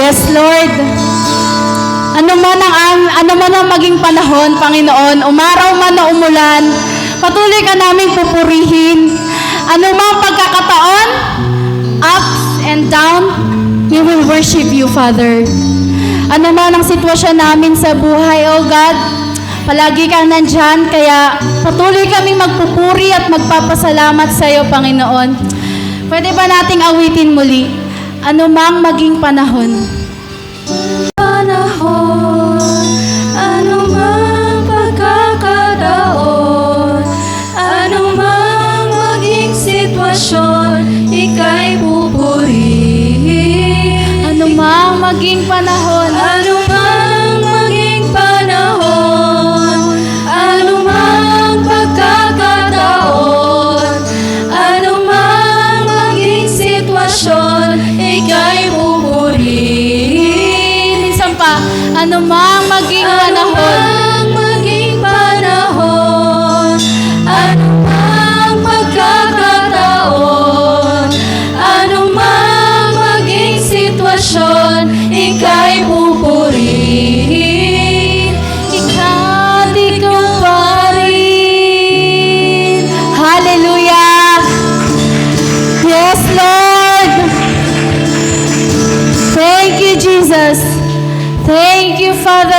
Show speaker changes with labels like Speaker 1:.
Speaker 1: Yes, Lord. Ano man ang maging panahon, Panginoon, umaraw man o umulan, patuloy ka naming pupurihin. Ano mang pagkakataon, ups and down, we will worship you, Father. Ano man ang sitwasyon namin sa buhay, O God, palagi kang nandyan, kaya patuloy kaming magpupuri at magpapasalamat sa iyo, Panginoon. Pwede ba nating awitin muli? Ano mang maging panahon.
Speaker 2: Ano mang pagkakataon, ano mang maging sitwasyon, ika'y pupurihin.
Speaker 1: Ano mang maging panahon,
Speaker 2: Ano mang maging panahon, ano mang pagkakataon, ano mang maging sitwasyon, ika'y pupurihin.
Speaker 1: minsan pa, ano mang maging panahon,
Speaker 2: Maging panahon, ano mang pagkakataon, ano mang maging sitwasyon, ika'y pupurihin.
Speaker 1: ikaw pa rin. Hallelujah! Yes, Lord! Thank you, Jesus. Thank you, Father.